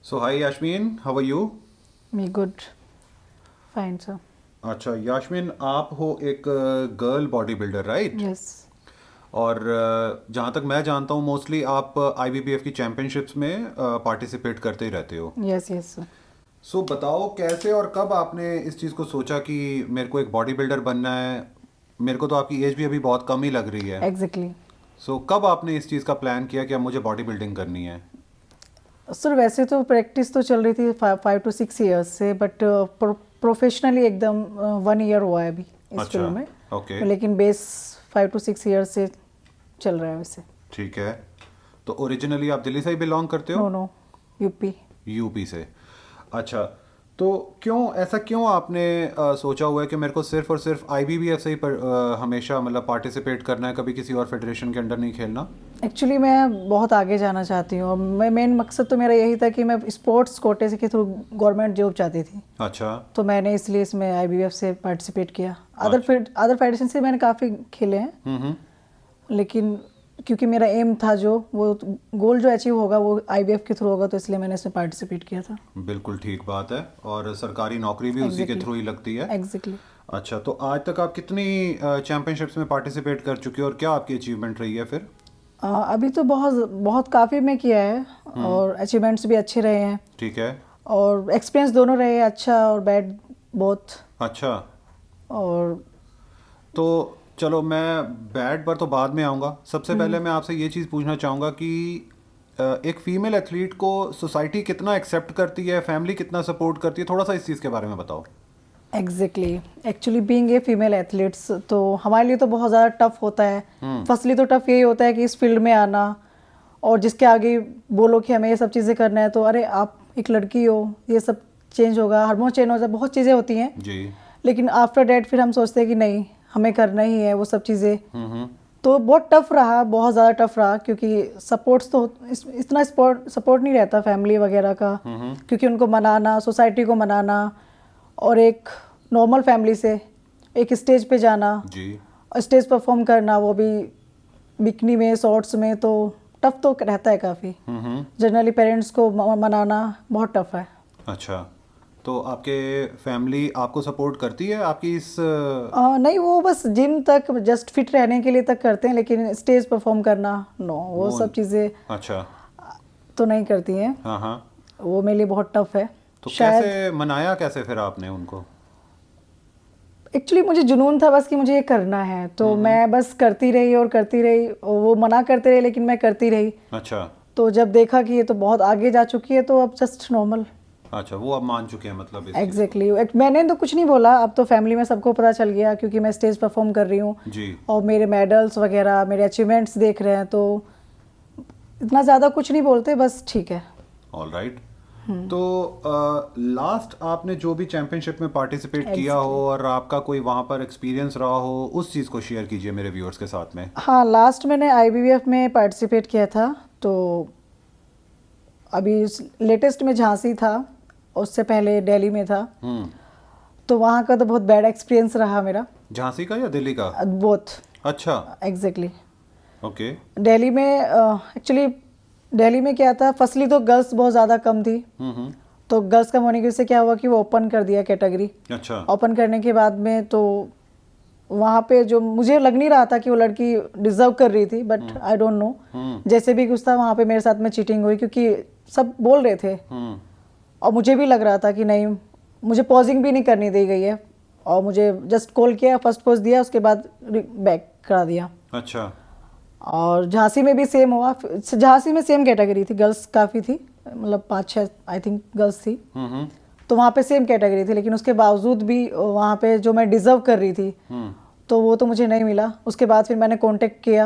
So hi Yashmin, how are you? Me good. Fine, sir. अच्छा यास्मीन, आप हो एक girl body builder, right? Yes. और जहाँ तक मैं जानता हूँ मोस्टली आप आईबीबीएफ की चैम्पियनशिप्स में पार्टिसिपेट करते ही रहते हो। Yes, yes, sir. सो बताओ कैसे और कब आपने इस चीज़ को सोचा कि मेरे को एक बॉडी बिल्डर बनना है। मेरे को तो आपकी एज भी अभी बहुत कम ही लग रही है। Exactly. सो कब आपने इस चीज़ का प्लान किया कि अब मुझे बॉडी बिल्डिंग करनी है? सर वैसे तो प्रैक्टिस तो चल रही थी 5 to 6 years से, बट प्रोफेशनली एकदम 1 year हुआ है अभी इस अच्छा, फील्ड में। ओके, लेकिन बेस 5 to 6 years से चल रहा है वैसे। ठीक है। तो ओरिजिनली आप दिल्ली से ही बिलोंग करते हो? No no, UP. यूपी से। अच्छा, तो ऐसा क्यों आपने सोचा हुआ है कि मेरे को सिर्फ और सिर्फ आईबीबीएफ से ही हमेशा मतलब पार्टिसिपेट करना है, कभी किसी और फेडरेशन के अंडर नहीं खेलना? एक्चुअली मैं बहुत आगे जाना चाहती हूँ और मैं मेन मकसद तो मेरा यही था कि मैं स्पोर्ट्स कोटे से के थ्रू गवर्नमेंट जॉब चाहती थी। अच्छा, तो मैंने इसलिए इसमें आईबीएफ से पार्टिसिपेट किया। अदर फेडरेशन से मैंने काफ़ी खेले हैं, हम्म, लेकिन क्योंकि मेरा एम था जो वो गोल जो अचीव होगा वो आईबीएफ के थ्रू होगा, तो इसलिए मैंने इसमें पार्टिसिपेट किया था। बिल्कुल ठीक बात है। और सरकारी नौकरी भी उसी के Exactly. थ्रू ही लगती है। एग्जैक्टली। अच्छा, तो आज तक आप कितनी चैंपियनशिप्स में पार्टिसिपेट कर चुके हो और क्या आपकी अचीवमेंट रही है फिर? अभी तो बहुत बहुत काफ़ी मैं किया है और अचीवमेंट्स भी अच्छे रहे हैं ठीक है। और एक्सपीरियंस दोनों रहे हैं, अच्छा और बैड बोथ। अच्छा, और तो चलो मैं बैट पर तो बाद में आऊँगा। सबसे पहले मैं आपसे ये चीज़ पूछना चाहूँगा कि एक फीमेल एथलीट को सोसाइटी कितना एक्सेप्ट करती है, फैमिली कितना सपोर्ट करती है, थोड़ा सा इस चीज़ के बारे में बताओ। Exactly, actually being a female athletes तो हमारे लिए तो बहुत ज़्यादा टफ होता है। फर्स्टली तो टफ यही होता है कि इस फील्ड में आना, और जिसके आगे बोलो कि हमें ये सब चीज़ें करना है तो अरे आप एक लड़की हो, ये सब चेंज होगा, हार्मोन चेंज हो जाए, बहुत चीज़ें होती हैं। जी। लेकिन आफ्टर डेट फिर हम सोचते हैं कि नहीं, हमें करना ही है वो सब चीज़ें। हम्म, तो बहुत टफ रहा, बहुत ज़्यादा टफ रहा, क्योंकि सपोर्ट्स तो इतना सपोर्ट नहीं रहता फैमिली वगैरह का, क्योंकि उनको मनाना, सोसाइटी को मनाना, और एक नॉर्मल फैमिली से एक स्टेज पे जाना, जी। स्टेज परफॉर्म करना, वो भी बिकनी में, शॉर्ट्स में, तो टफ तो रहता है काफ़ी। हम्म, जनरली पेरेंट्स को मनाना बहुत टफ है। अच्छा, तो आपके फैमिली आपको सपोर्ट करती है आपकी इस नहीं, वो बस जिम तक, जस्ट फिट रहने के लिए तक करते हैं, लेकिन स्टेज परफॉर्म करना नो, वो सब चीज़ें अच्छा, तो नहीं करती हैं। हाँ हाँ। वो मेरे लिए बहुत टफ है। तो शायद कैसे मनाया कैसे फिर आपने उनको? एक्चुअली मुझे जुनून था बस कि मुझे ये करना है, तो मैं बस करती रही और करती रही, और वो मना करते रहे लेकिन मैं करती रही। अच्छा, तो जब देखा कि ये तो बहुत आगे जा चुकी है तो अब जस्ट नॉर्मल। अच्छा, वो अब मान चुके हैं मतलब इस चीज़ एग्जैक्टली, मैंने तो कुछ नहीं बोला, अब तो फैमिली में सबको पता चल गया क्योंकि मैं स्टेज परफॉर्म कर रही हूँ को? जी। और मेरे मेडल्स वगैरह, मेरे अचीवमेंट्स देख रहे हैं, तो इतना ज़्यादा कुछ नहीं बोलते, बस ठीक है। All right. तो लास्ट आपने जो भी चैंपियनशिप में पार्टिसिपेट किया हो और आपका कोई वहाँ पर एक्सपीरियंस रहा हो, उस चीज़ को शेयर कीजिए मेरे व्यूअर्स के साथ में। हाँ, लास्ट मैंने आईबीबीएफ में पार्टिसिपेट किया था, तो अभी लेटेस्ट में झांसी था, उससे पहले दिल्ली में था। तो वहाँ का तो बहुत बैड एक्सपीरियंस रहा मेरा। झांसी का या दिल्ली का? बोथ। अच्छा, एग्जैक्टली। ओके। दिल्ली में एक्चुअली दिल्ली में क्या था, फर्स्टली तो गर्ल्स बहुत ज़्यादा कम थी, तो गर्ल्स कम होने की वजह से क्या हुआ कि वो ओपन कर दिया कैटेगरी। अच्छा, ओपन करने के बाद में तो वहाँ पे जो मुझे लग नहीं रहा था कि वो लड़की डिजर्व कर रही थी, बट आई डोंट नो, जैसे भी कुछ था वहाँ पे मेरे साथ में चीटिंग हुई, क्योंकि सब बोल रहे थे और मुझे भी लग रहा था कि नहीं, मुझे पॉजिंग भी नहीं करनी दी गई है, और मुझे जस्ट कॉल किया, फर्स्ट पोज दिया, उसके बाद बैक करा दिया। अच्छा, और झांसी में भी सेम हुआ। झांसी में सेम कैटेगरी थी, गर्ल्स काफ़ी थी, मतलब 5-6 आई थिंक गर्ल्स थी, तो वहाँ पे सेम कैटेगरी थी, लेकिन उसके बावजूद भी वहाँ पे जो मैं डिज़र्व कर रही थी तो वो तो मुझे नहीं मिला। उसके बाद फिर मैंने कांटेक्ट किया।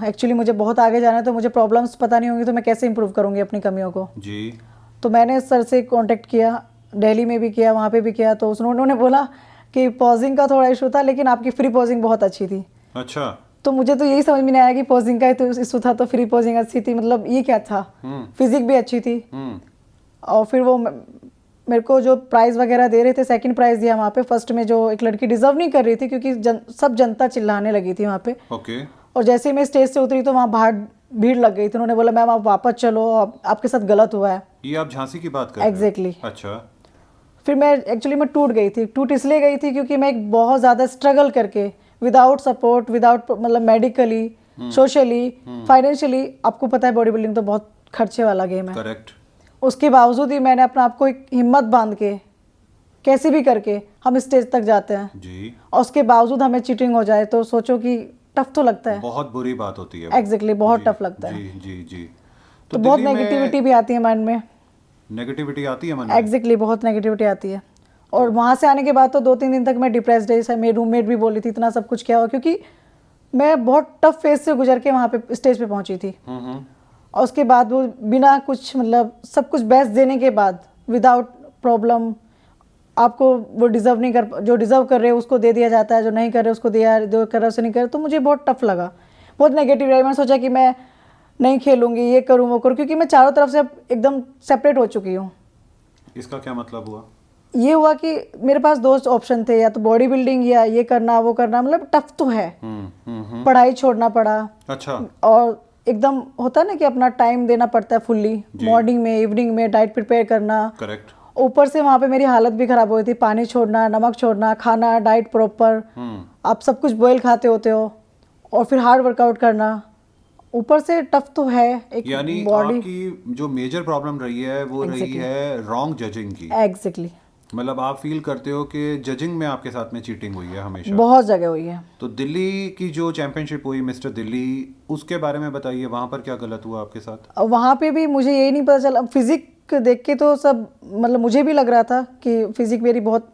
एक्चुअली मुझे बहुत आगे जाना है, तो मुझे प्रॉब्लम्स पता नहीं होंगी तो मैं कैसे इंप्रूव करूँगी अपनी कमियों को। जी। तो मैंने सर से कांटेक्ट किया, दिल्ली में भी किया, वहाँ पे भी किया, तो उन्होंने बोला कि पॉजिंग का थोड़ा इशू था, लेकिन आपकी फ्री पॉजिंग बहुत अच्छी थी। अच्छा, तो मुझे तो यही समझ में नहीं आया कि पॉजिंग का तो इशू था तो फ्री पॉजिंग अच्छी थी, मतलब ये क्या था। फिजिक भी अच्छी थी। और फिर वो मेरे को जो प्राइज़ वगैरह दे रहे थे, सेकंड प्राइज़ दिया वहाँ पे। फर्स्ट में जो एक लड़की डिजर्व नहीं कर रही थी, क्योंकि सब जनता चिल्लाने लगी थी वहाँ पे। ओके। और जैसे ही मैं स्टेज से उतरी तो वहाँ बाहर भीड़ लग गई थी। उन्होंने बोला मैम आप वापस चलो, आपके साथ गलत हुआ है। ये आप झांसी की बात कर रहे हैं? एग्जैक्टली। अच्छा। फिर मैं एक्चुअली मैं टूट गई थी। टूट इसलिए गई थी क्योंकि मैं एक बहुत ज़्यादा स्ट्रगल करके, विदाउट सपोर्ट, विदाउट मतलब मेडिकली, सोशली, फाइनेंशियली, आपको पता है बॉडी बिल्डिंग तो बहुत खर्चे वाला गेम है। करेक्ट। उसके बावजूद भी मैंने अपने आप को एक हिम्मत बांध के, कैसे भी करके हम स्टेज तक जाते हैं जी। और उसके बावजूद हमें चीटिंग हो जाए तो सोचो कि टफ तो लगता है। बहुत बुरी बात होती है। एग्जैक्टली, बहुत जी, टफ लगता है। जी जी जी। तो बहुत दिल्ली में नेगेटिविटी भी आती है माइंड में। नेगेटिविटी आती है मन में? एग्जैक्टली, बहुत नेगेटिविटी आती है। और वहाँ से आने के बाद तो 2-3 दिन तक मैं डिप्रेस्ड रही। मेरी रूममेट भी बोली थी इतना सब कुछ क्या हुआ, क्योंकि मैं बहुत टफ फेज से गुजर के वहाँ पे स्टेज पे पहुँची थी। और उसके बाद वो बिना कुछ मतलब सब कुछ बेस्ट देने के बाद, विदाउट प्रॉब्लम, आपको वो डिज़र्व नहीं कर, जो डिज़र्व कर रहे हैं उसको दे दिया जाता है, जो नहीं कर रहे उसको दिया, जो कर रहे उसे नहीं कर रहे। तो मुझे बहुत टफ लगा, बहुत नेगेटिव रहा। मैंने सोचा कि मैं नहीं खेलूंगी, ये करूँ वो करूँ, क्योंकि मैं चारों तरफ से अब एकदम सेपरेट हो चुकी हूँ। इसका क्या मतलब हुआ? ये हुआ कि मेरे पास 2 ऑप्शन थे, या तो बॉडी बिल्डिंग या ये करना वो करना। मतलब टफ तो है। पढ़ाई छोड़ना पड़ा। अच्छा। और एकदम होता है ना कि अपना टाइम देना पड़ता है फुल्ली, मॉर्निंग में, इवनिंग में डाइट प्रिपेयर करना। करेक्ट। ऊपर से वहाँ पे मेरी हालत भी खराब हो गई थी। पानी छोड़ना, नमक छोड़ना, खाना डाइट प्रॉपर, आप सब कुछ बॉयल खाते होते हो, और फिर हार्ड वर्कआउट करना। ऊपर से टफ तो है एक यानी बॉडी। आपकी जो मेजर प्रॉब्लम रही है वो रही है रॉन्ग जजिंग की। एग्जैक्टली। मतलब आप फील करते हो कि जजिंग में आपके साथ में चीटिंग हुई है हमेशा? बहुत जगह हुई है। तो दिल्ली की जो चैंपियनशिप हुई मिस्टर दिल्ली, उसके बारे में बताइए, वहाँ पर क्या गलत हुआ आपके साथ? अब वहाँ पे भी मुझे यही नहीं पता चला। फिजिक देख के तो सब मतलब मुझे भी लग रहा था कि फिजिक मेरी बहुत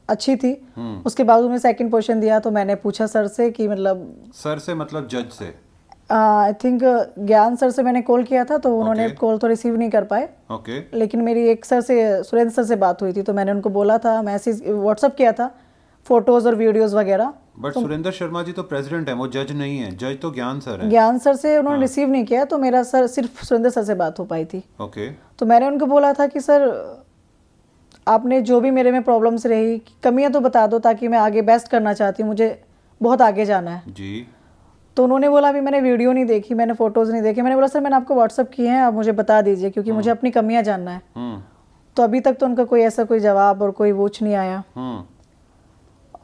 अच्छी थी। उसके बाद उन्होंने सेकंड पोजीशन दिया। तो मैंने पूछा सर से कि मतलब, सर से मतलब जज से? आई थिंक ज्ञान सर से मैंने कॉल किया था, तो उन्होंने कॉल तो रिसीव नहीं कर पाए। ओके। लेकिन मेरी एक सर से, सुरेंद्र सर से बात हुई थी, तो मैंने उनको बोला था, मैसेज व्हाट्सअप किया था, फोटोज और वीडियोस वगैरह। बट सुरेंद्र शर्मा जी तो प्रेसिडेंट हैं, वो जज नहीं है। जज तो ज्ञान सर है। ज्ञान सर से उन्होंने रिसीव नहीं किया, तो मेरा सर सिर्फ सुरेंद्र सर से बात हो पाई थी। ओके। तो मैंने उनको बोला था कि सर आपने जो भी मेरे में प्रॉब्लम्स रही, कमियां तो बता दो, ताकि मैं आगे बेस्ट करना चाहती हूँ, मुझे बहुत आगे जाना है जी। तो उन्होंने बोला अभी मैंने वीडियो नहीं देखी, मैंने फोटोज़ नहीं देखे। मैंने बोला सर मैंने आपको व्हाट्सअप किए हैं, आप मुझे बता दीजिए, क्योंकि मुझे अपनी कमियां जानना है। तो अभी तक तो उनका कोई ऐसा कोई जवाब और कोई वोच नहीं आया।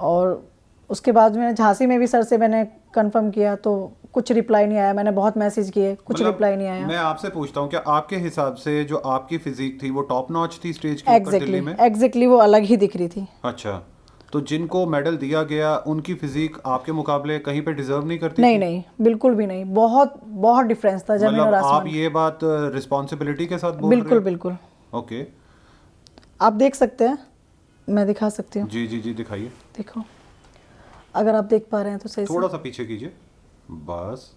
और उसके बाद मैंने झांसी में भी सर से मैंने कंफर्म किया, तो कुछ रिप्लाई नहीं आया। मैंने बहुत मैसेज किए, कुछ रिप्लाई नहीं आया। मैं आपसे पूछता हूँ, क्या आपके हिसाब से जो आपकी फिजिक थी वो टॉप नॉच थी स्टेज के ऊपर दिल्ली में? एग्जैक्टली, वो अलग ही दिख रही थी। अच्छा, तो जिनको मेडल दिया गया उनकी फिजिक आपके मुकाबले कहीं पे डिजर्व नहीं करती? नहीं नहीं, बिल्कुल भी नहीं। बहुत बहुत डिफरेंस था जमीन और आसमान। आप ये बात रिस्पॉन्सिबिलिटी के साथ बोल रहे बिल्कुल हैं? बिल्कुल। ओके। आप देख सकते हैं, मैं दिखा सकती हूँ। जी जी जी, दिखाइए। देखो, अगर आप देख पा रहे हैं तो सही से। थोड़ा सा पीछे कीजिए बस।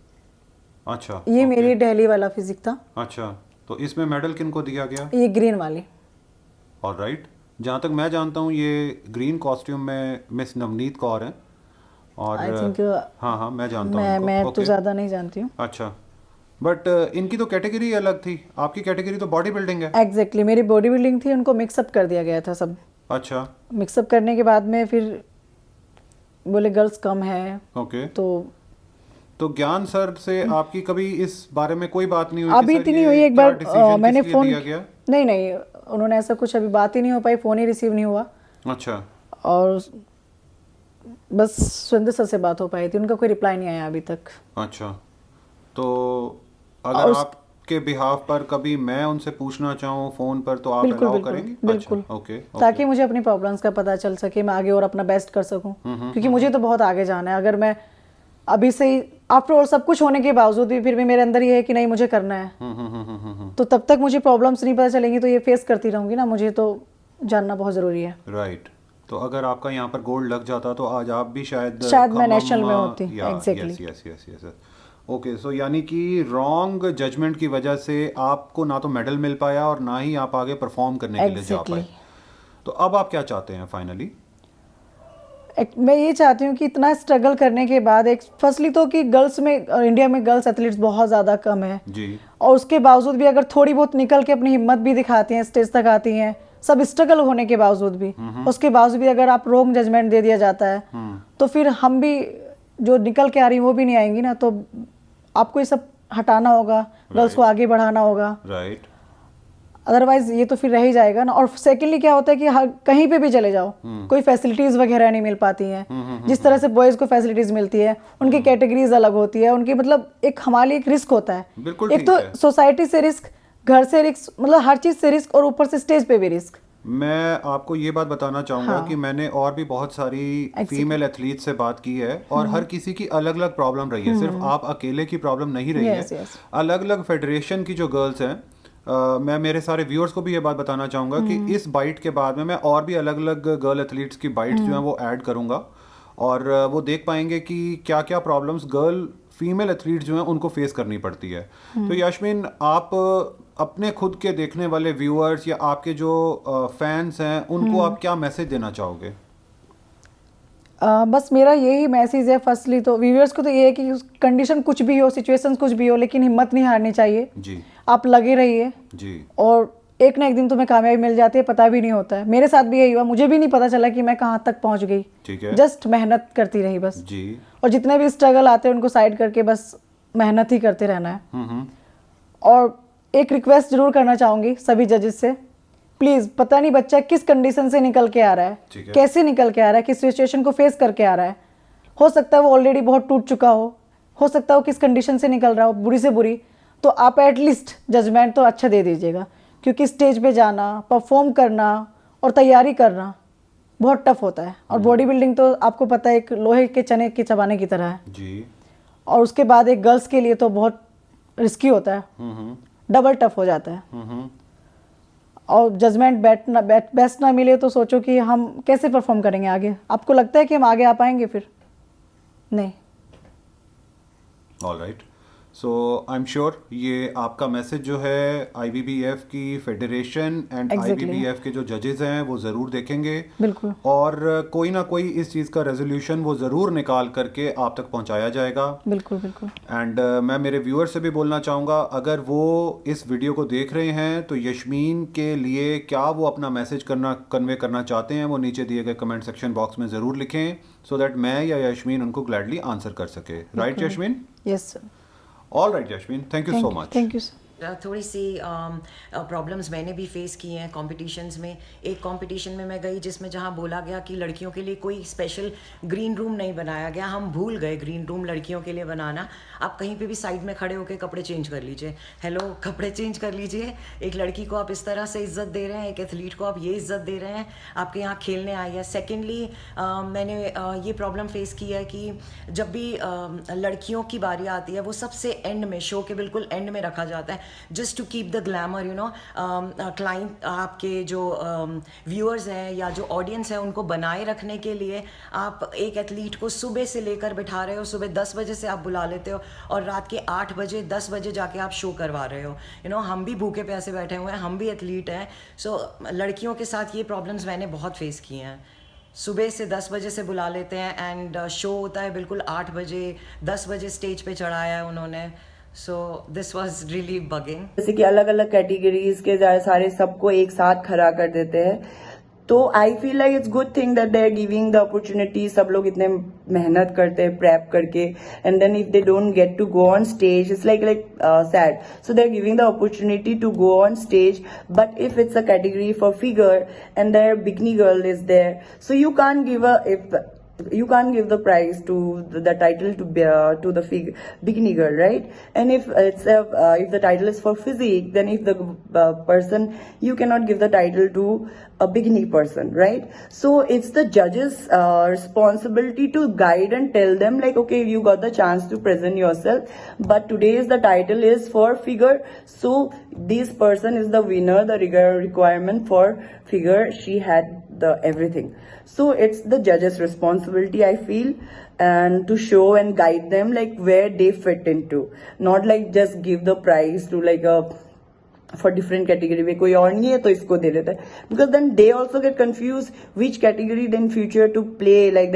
अच्छा, ये मेरी दिल्ली वाला फिजिक था। अच्छा, तो इसमें मेडल किनको दिया गया? ये ग्रीन वाली। ऑलराइट। जहाँ तक मैं जानता हूँ ये ग्रीन कॉस्ट्यूम में मिस नवनीत कौर हैं। और आई थिंक, हाँ हाँ, मैं जानता हूँ इनको। मैं तो ओके। ज़्यादा नहीं जानती हूँ। अच्छा, बट इनकी तो कैटेगरी अलग थी, आपकी कैटेगरी तो बॉडी बिल्डिंग है। एग्जैक्टली, मेरी बॉडी बिल्डिंग थी, उनको मिक्सअप कर दिया गया था सब। अच्छा। मिक्सअप करने के बाद में फिर बोले गर्ल्स कम है। ओके। तो ज्ञान सर से आपकी कभी इस बारे में कोई बात नहीं हुई? अभी इतनी नहीं हुई। एक बार मैंने फोन, दिया गया? नहीं, उन्होंने ऐसा कुछ अभी बात ही नहीं हो पाई, फ़ोन ही रिसीव नहीं हुआ। अच्छा। और बस सुरेंद्र सर से बात हो पाई थी, उनका कोई रिप्लाई नहीं आया अभी तक। अच्छा, तो अगर आपके बिहाफ पर कभी मैं उनसे पूछना चाहूँ फ़ोन पर तो आप अलाउ करेंगी? बिल्कुल। अच्छा, ओके। ताकि मुझे अपनी प्रॉब्लम्स का पता चल सके, मैं आगे और अपना बेस्ट कर सकूं, क्योंकि मुझे तो बहुत आगे जाना है। अगर मैं अभी से ही, आफ्टर ऑल सब कुछ होने के बावजूद भी फिर भी मेरे अंदर ये है कि नहीं मुझे करना है, तो तब तक मुझे प्रॉब्लम्स नहीं पता चलेंगी, तो ये फेस करती रहूंगी ना। मुझे तो जानना बहुत ज़रूरी है। राइट। तो अगर आपका यहाँ पर गोल्ड लग जाता तो आज आप भी शायद मैं नेशनल में होती। एग्जैक्टली। यस। ओके, सो यानी कि रॉन्ग जजमेंट की वजह से आपको ना तो मेडल मिल पाया और ना ही आप आगे परफॉर्म करने के लिए जा पाए। तो अब आप क्या चाहते हैं फाइनली? मैं ये चाहती हूँ कि इतना स्ट्रगल करने के बाद, एक फर्स्टली तो कि गर्ल्स में, इंडिया में गर्ल्स एथलीट्स बहुत ज़्यादा कम है जी, और उसके बावजूद भी अगर थोड़ी बहुत निकल के अपनी हिम्मत भी दिखाती हैं, स्टेज तक आती हैं, सब स्ट्रगल होने के बावजूद भी, उसके बावजूद भी अगर आप रॉन्ग जजमेंट दे दिया जाता है तो फिर हम भी जो निकल के आ रही हैं वो भी नहीं आएंगी ना। तो आपको ये सब हटाना होगा, गर्ल्स को आगे बढ़ाना होगा, राइट। अदरवाइज ये तो फिर रह ही जाएगा ना। और सेकेंडली क्या होता है कि कहीं पे भी चले जाओ कोई फैसिलिटीज वगैरह नहीं मिल पाती हैं। जिस तरह से बॉयज को फैसिलिटीज मिलती है, उनकी कैटेगरीज अलग होती है, उनकी मतलब एक हमारे लिए एक रिस्क होता है। बिल्कुल एक तो सोसाइटी से रिस्क, घर से रिस्क, मतलब हर चीज से रिस्क, और ऊपर से स्टेज पे भी रिस्क। मैं आपको ये बात बताना चाहूँगा कि मैंने और भी बहुत सारी फीमेल एथलीट से बात की है और हर किसी की अलग अलग प्रॉब्लम रही है। सिर्फ आप अकेले की प्रॉब्लम नहीं रही है। अलग अलग फेडरेशन की जो गर्ल्स हैं, मैं मेरे सारे व्यूअर्स को भी ये बात बताना चाहूँगा कि इस बाइट के बाद में मैं और भी अलग अलग गर्ल एथलीट्स की बाइट्स जो हैं वो ऐड करूँगा और वो देख पाएंगे कि क्या क्या प्रॉब्लम्स गर्ल फीमेल एथलीट्स जो हैं उनको फेस करनी पड़ती है। तो यास्मीन, आप अपने खुद के देखने वाले व्यूअर्स या आपके जो फैंस हैं उनको आप क्या मैसेज देना चाहोगे? बस मेरा यही मैसेज है। फर्स्टली तो व्यूअर्स को तो ये है कि कंडीशन कुछ भी हो, सिचुएशंस कुछ भी हो, लेकिन हिम्मत नहीं हारनी चाहिए जी। आप लगे रहिए जी। और एक ना एक दिन तुम्हें कामयाबी मिल जाती है, पता भी नहीं होता है। मेरे साथ भी यही हुआ, मुझे भी नहीं पता चला कि मैं कहाँ तक पहुँच गई। ठीक है। जस्ट मेहनत करती रही बस जी। और जितने भी स्ट्रगल आते हैं उनको साइड करके बस मेहनत ही करते रहना है। और एक रिक्वेस्ट जरूर करना चाहूँगी सभी जजेस से, प्लीज़, पता नहीं बच्चा किस कंडीशन से निकल के आ रहा है, कैसे निकल के आ रहा है, किस सिचुएशन को फेस करके आ रहा है। हो सकता है वो ऑलरेडी बहुत टूट चुका हो सकता है वो किस कंडीशन से निकल रहा हो, बुरी से बुरी, तो आप एटलीस्ट जजमेंट तो अच्छा दे दीजिएगा। क्योंकि स्टेज पे जाना, परफॉर्म करना और तैयारी करना बहुत टफ होता है। और बॉडी बिल्डिंग तो आपको पता है एक लोहे के चने के चबाने की तरह है जी। और उसके बाद एक गर्ल्स के लिए तो बहुत रिस्की होता है, डबल टफ हो जाता है। और जजमेंट बेस्ट ना मिले तो सोचो कि हम कैसे परफॉर्म करेंगे आगे। आपको लगता है कि हम आगे आ पाएंगे? फिर नहीं। All right, so I am sure ये आपका मैसेज जो है IBBF की फेडरेशन एंड IBBF के जो जजेस हैं वो ज़रूर देखेंगे। बिल्कुल। और कोई ना कोई इस चीज़ का रेजोल्यूशन वो ज़रूर निकाल करके आप तक पहुंचाया जाएगा। बिल्कुल बिल्कुल। एंड मैं मेरे व्यूअर से भी बोलना चाहूँगा, अगर वो इस वीडियो को देख रहे हैं तो यास्मीन के लिए क्या वो अपना मैसेज कन्वे करना चाहते हैं वो नीचे दिए गए कमेंट सेक्शन बॉक्स में ज़रूर लिखें, सो दैट मैं या यास्मीन उनको ग्लैडली आंसर कर सके। Right Yasmin? Yes sir. All right Yasmin, thank you so much. Thank you sir. थोड़ी सी प्रॉब्लम्स मैंने भी फेस की हैं कॉम्पिटिशन्स में। एक कॉम्पिटिशन में मैं गई जिसमें जहाँ बोला गया कि लड़कियों के लिए कोई स्पेशल ग्रीन रूम नहीं बनाया गया। हम भूल गए ग्रीन रूम लड़कियों के लिए बनाना। आप कहीं पे भी साइड में खड़े होकर कपड़े चेंज कर लीजिए। हेलो, कपड़े चेंज कर लीजिए। एक लड़की को आप इस तरह से इज्जत दे रहे हैं, एक एथलीट को आप ये इज्जत दे रहे हैं, आपके यहाँ खेलने आई है। सेकेंडली मैंने ये प्रॉब्लम फेस की है कि जब भी लड़कियों की बारी आती है वो सबसे एंड में, शो के बिल्कुल एंड में रखा जाता है, just to keep the glamour, you know. Client, आपके जो व्यूअर्स हैं या जो ऑडियंस है उनको बनाए रखने के लिए आप एक एथलीट को सुबह से लेकर बिठा रहे हो। सुबह 10 बजे से आप बुला लेते हो और रात के 8 बजे 10 बजे जाके आप शो करवा रहे हो। यू नो, हम भी भूखे प्यासे बैठे हुए हैं, हम भी एथलीट हैं। सो लड़कियों के साथ ये प्रॉब्लम्स मैंने बहुत फेस की हैं। सुबह से 10 बजे से बुला लेते हैं एंड शो होता है बिल्कुल 8 बजे, 10 बजे स्टेज पे चढ़ाया है उन्होंने। So this was really bugging. जैसे कि अलग अलग कैटेगरीज के सारे सबको एक साथ खड़ा कर देते हैं, तो I feel like it's good thing that they are giving the opportunity. सब लोग इतने मेहनत करते हैं प्रेप करके, and then if they don't get to go on stage it's like sad. So they are giving the opportunity to go on stage, but if it's a category for figure and their bikini girl is there, so you can't give the prize to the title to the bikini girl, right? And if if the title is for physique, then if the person, you cannot give the title to a bikini person, right? So it's the judges responsibility to guide and tell them like, okay, you got the chance to present yourself, but today's the title is for figure, so this person is the winner. The requirement for figure, she had the everything. So it's the judges responsibility, I feel, and to show and guide them like where they fit into, not like just give the prize to like a for different category में कोई और नहीं है तो इसको दे देता है, because then they also get confused which category then future to play like that.